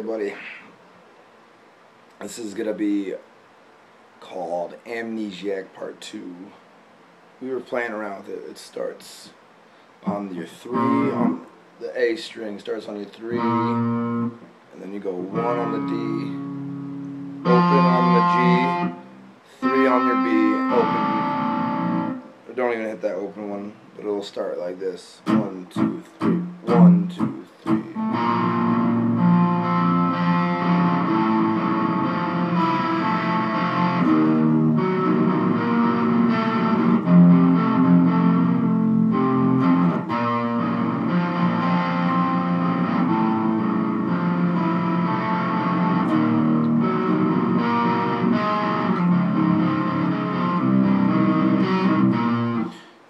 buddy. This is going to be called Amnesiac Part 2. We were playing around with it. It starts on your 3, on the A string starts on your 3, and then you go 1 on the D, open on the G, 3 on your B, open. Don't even hit that open one, but it'll start like this. 1, 2, 3, 1, 2, 3.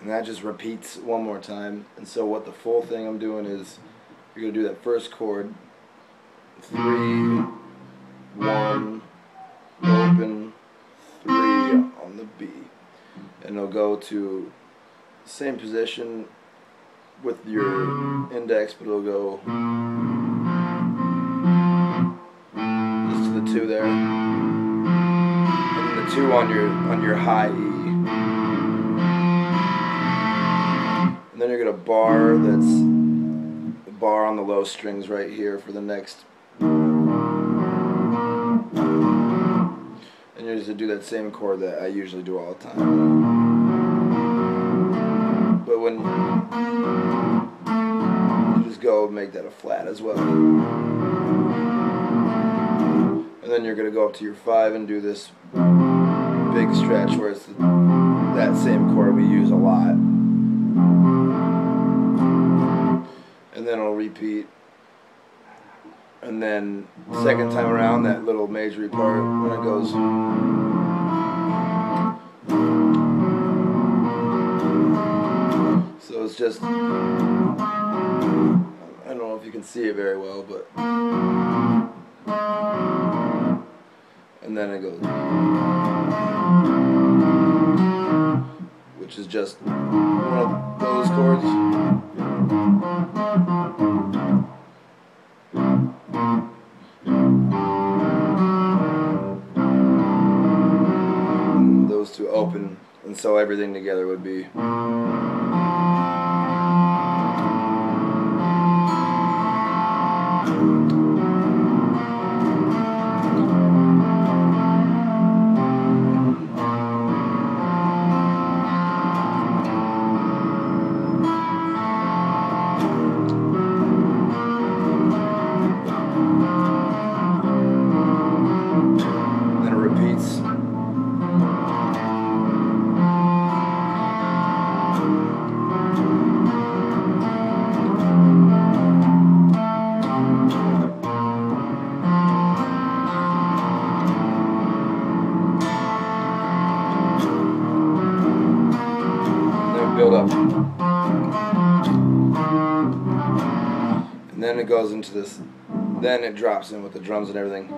That just repeats one more time. And so what the full thing I'm doing is you're going to do that first chord, 3, 1, open, 3 on the B, and it'll go to the same position with your index, but it'll go just to the 2 there, and then the 2 on your high E. Then you're going to bar, that's the bar on the low strings right here for the next. And you're just going to do that same chord that I usually do all the time. But when you just go make that a flat as well. And then you're going to go up to your 5 and do this big stretch where it's that same chord we use a lot. And then it'll repeat, and then second time around that little majory part when it goes, so it's just, I don't know if you can see it very well, but, and then it goes, which is just one of those chords. And those two open, and so everything together would be. Build up, and then it goes into this, then it drops in with the drums and everything,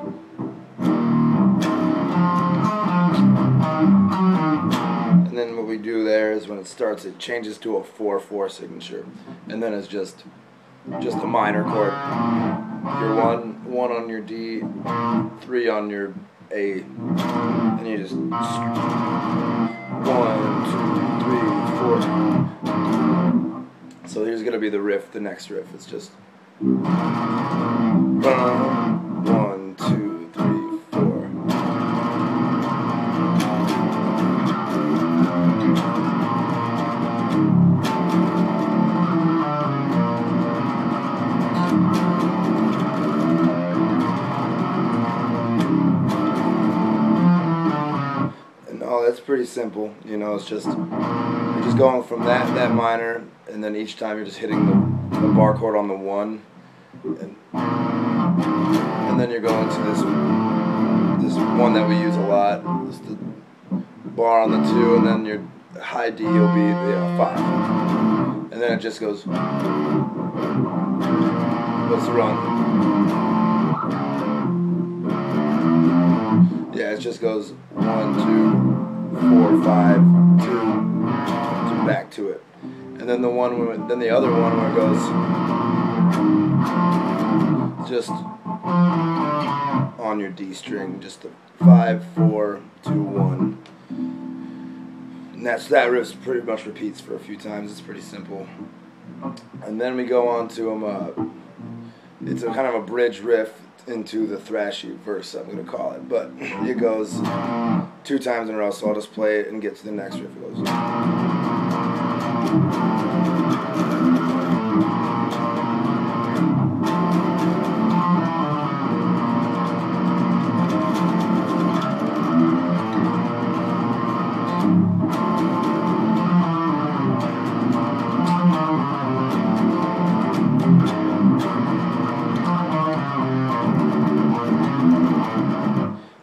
and then what we do there is when it starts it changes to a 4/4 signature, and then it's just a minor chord. Your 1 on your D, 3 on your A, and you just 1, 2, 3, 4. So here's gonna be the riff, the next riff. It's just 1, 2, 3, 4. That's pretty simple, you know. It's just you're just going from that minor, and then each time you're just hitting the bar chord on the 1, and then you're going to this one that we use a lot, it's the bar on the 2, and then your high D will be the 5, and then it just goes to run. Yeah, it just goes 1, 2, 4, 5, 2, back to it, and then the other one where it goes, just on your D string, just the 5, 4, 2, 1. And that riff pretty much repeats for a few times. It's pretty simple. And then we go on to it's a kind of a bridge riff into the thrashy verse, I'm going to call it. But it goes 2 times in a row, so I'll just play it and get to the next riff. It goes.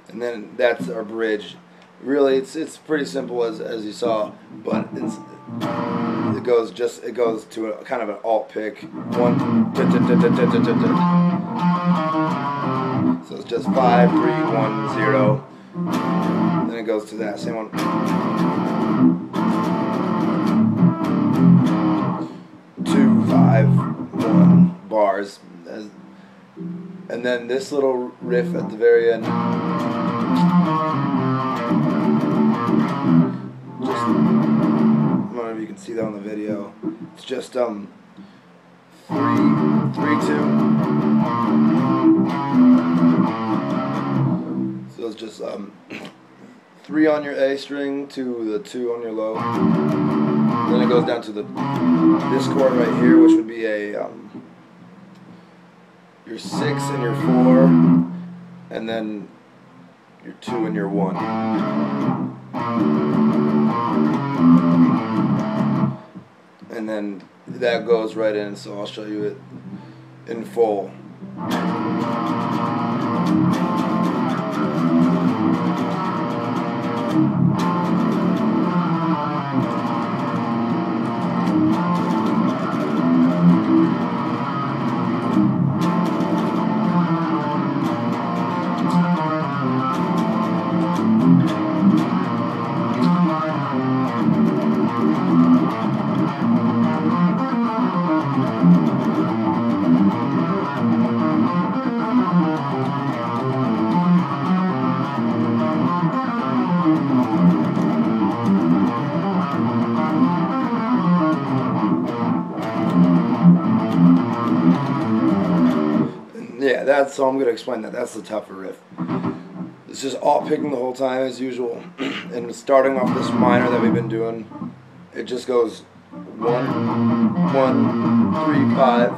And then that's our bridge. Really, it's pretty simple as you saw, but it goes to a kind of an alt pick. 1, so it's just 5, 3, 1, 0. Then it goes to that same one. 2, 5, 1 bars, and then this little riff at the very end. Just, I don't know if you can see that on the video. It's just 3, 3, 2. So it's just 3 on your A string to the 2 on your low. Then it goes down to this chord right here, which would be a your 6 and your 4, and then your 2 and your 1. And then that goes right in, so I'll show you it in full. Yeah, so I'm going to explain that. That's the tougher riff. It's just alt picking the whole time as usual. And starting off this minor that we've been doing, it just goes 1, 1, 3, 5,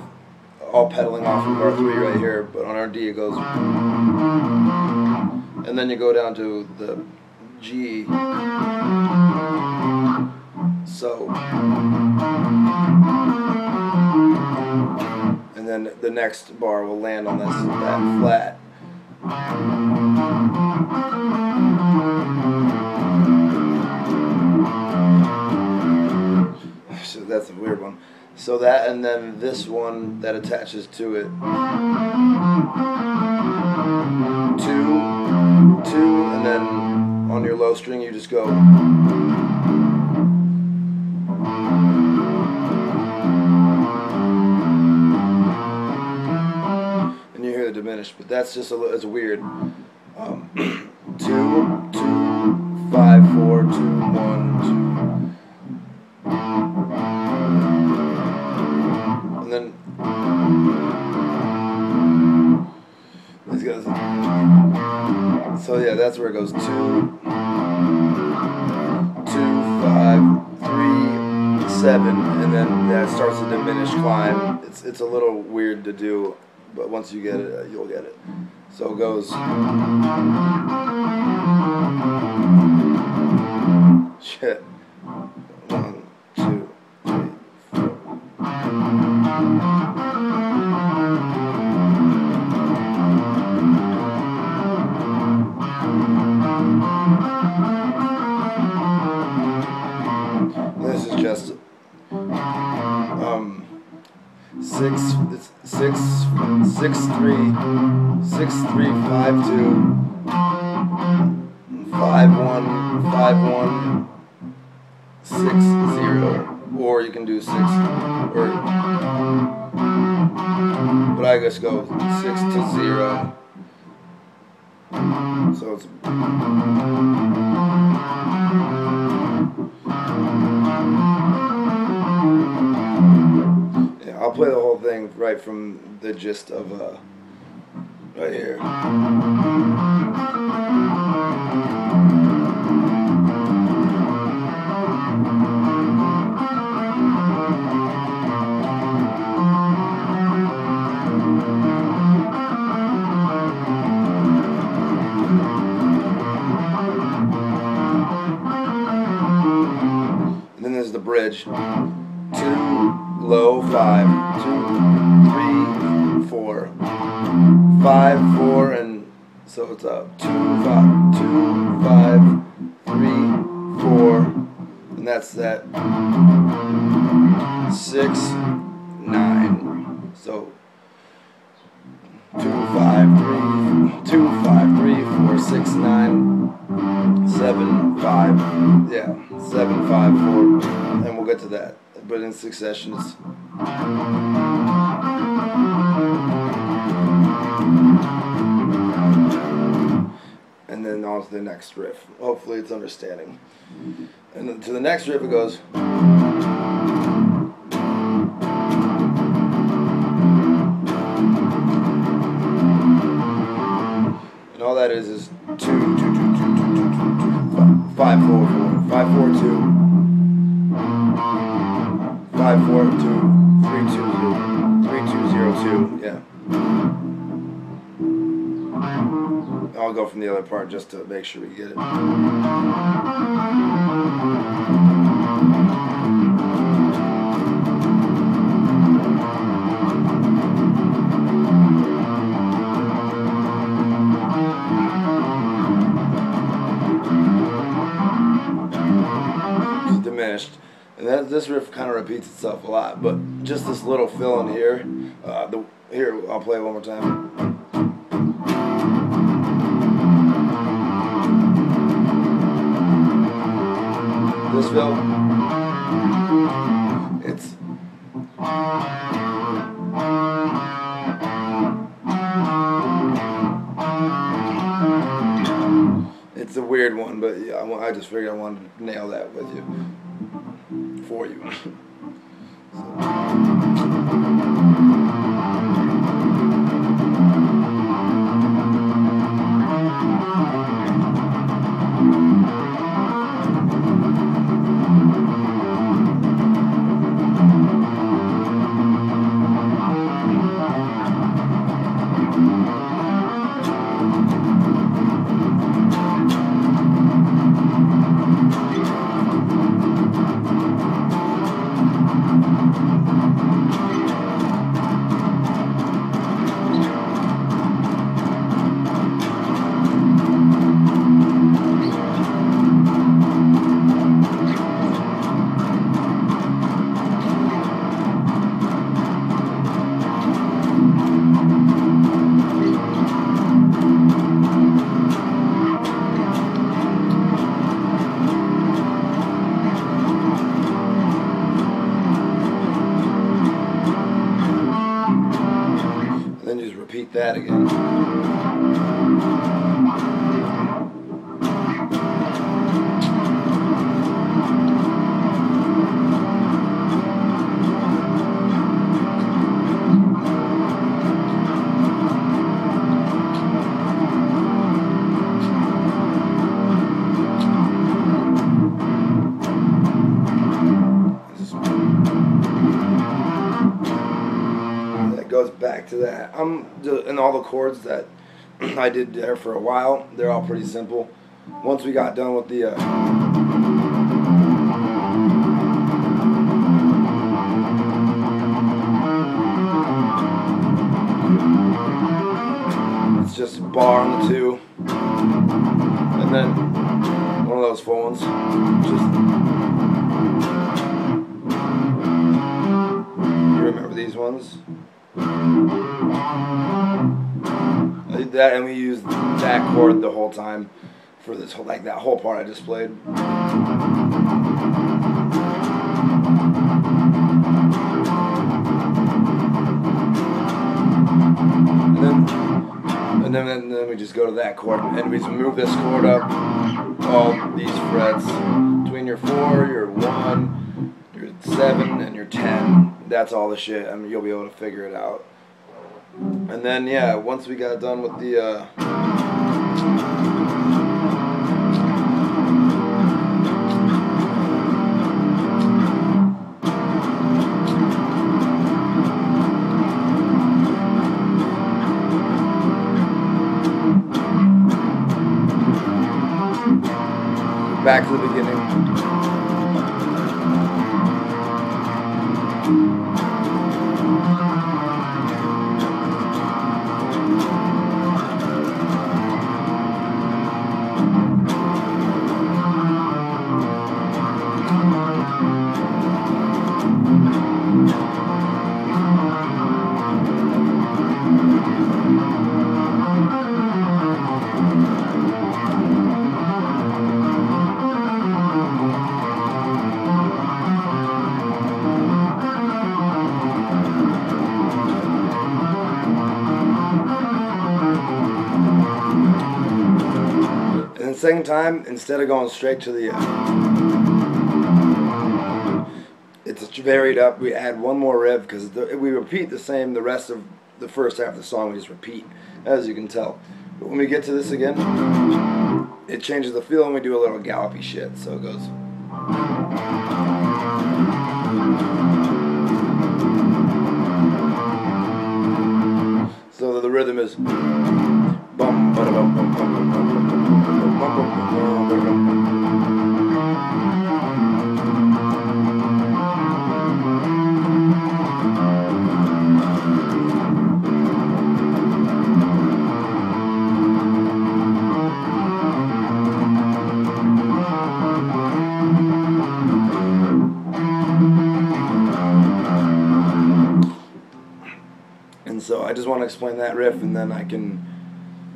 all pedaling off of our 3 right here, but on our D it goes, and then you go down to the G. So, and then the next bar will land on that flat. So that's a weird one. So that, and then this one that attaches to it. 2, 2, and then on your low string you just go. Diminished, but that's just it's weird. 2, 2, 5, 4, 2, 1, 2, and then this goes. So yeah, that's where it goes. 2, 2, 5, 3, 7, and then that starts to diminish climb. It's a little weird to do. But once you get it, you'll get it. So it goes. Shit. 1, 2, 3, 4. This is just 6, 6, 6, 3, 6, 3, 5, 2, 5, 1, 5, 1, 6, 0, or you can do 6, or but I just go 6 to 0. So it's yeah, I'll play the whole thing right from the gist of right here. And then there's the bridge. 2, low, 5, 2, 3, 4, 5, 4, and so it's up. 2, 5, 2, 5, 3, 4, and that's that. 6, 9. So 2, 5, 3, 4, 6, 9, 7, 5. Yeah, 7, 5, 4, and we'll get to that. But in succession, it's and then on to the next riff. Hopefully, it's understanding. And then to the next riff, it goes. And all that is 2, 2, 2, 2, 2, 2, 2, 2, 5, 4, 4, 5, 4, 2. 5, 4, 2, 3, 2, 0, 3, 2, 0, 2, yeah. I'll go from the other part just to make sure we get it. It's diminished. And this riff kind of repeats itself a lot, but just this little fill in here. Here, I'll play it one more time. This fill, it's a weird one, but yeah, I just figured I wanted to nail that with you. For you. Repeat that again. Goes back to that. And all the chords that I did there for a while, they're all pretty simple. Once we got done with the it's just a bar on the 2, and then one of those full ones. Just you remember these ones? I did that, and we used that chord the whole time for this whole, like that whole part I just played. And then we just go to that chord, and we just move this chord up all these frets between your 4, your 1, your 7, and your 10. That's all the shit. I mean, you'll be able to figure it out. And then yeah, once we got done with the back to the beginning. And the second time, instead of going straight to the it's varied up. We add one more rev because we repeat the same the rest of the first half of the song. We just repeat, as you can tell. But when we get to this again, it changes the feel and we do a little gallopy shit. So it goes. So the rhythm is bum ba bum bum bum bum bum. And so I just want to explain that riff, and then I can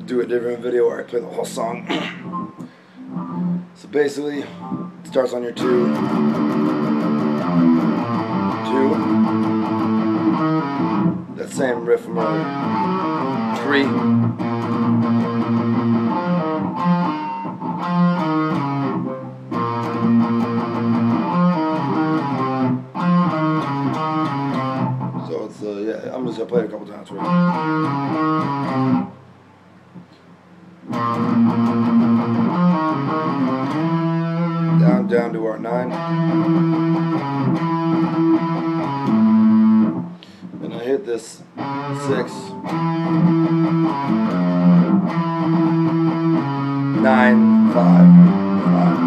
do a different video where I play the whole song. So basically, it starts on your 2, 2, that same riff from earlier, 3, so it's yeah, I'm just gonna play it a couple times for you. Down to our 9, and I hit this 6, 9, 5, 5.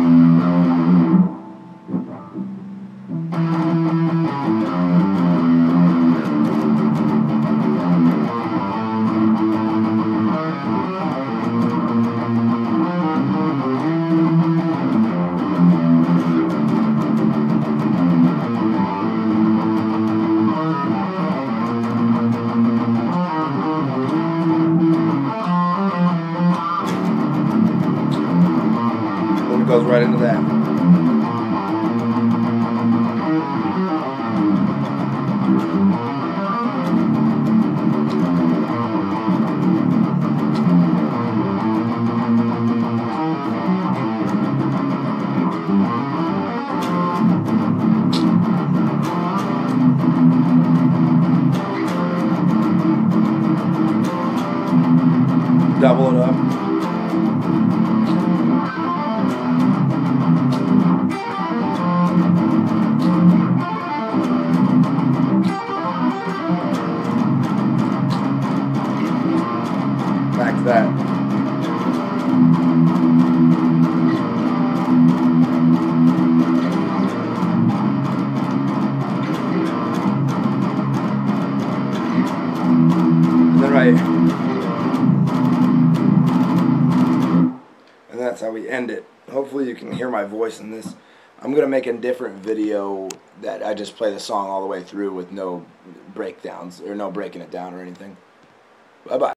Goes right into that. Double it up. Back to that. And then right. And that's how we end it. Hopefully you can hear my voice in this. I'm going to make a different video that I just play the song all the way through with no breakdowns or no breaking it down or anything. Bye-bye.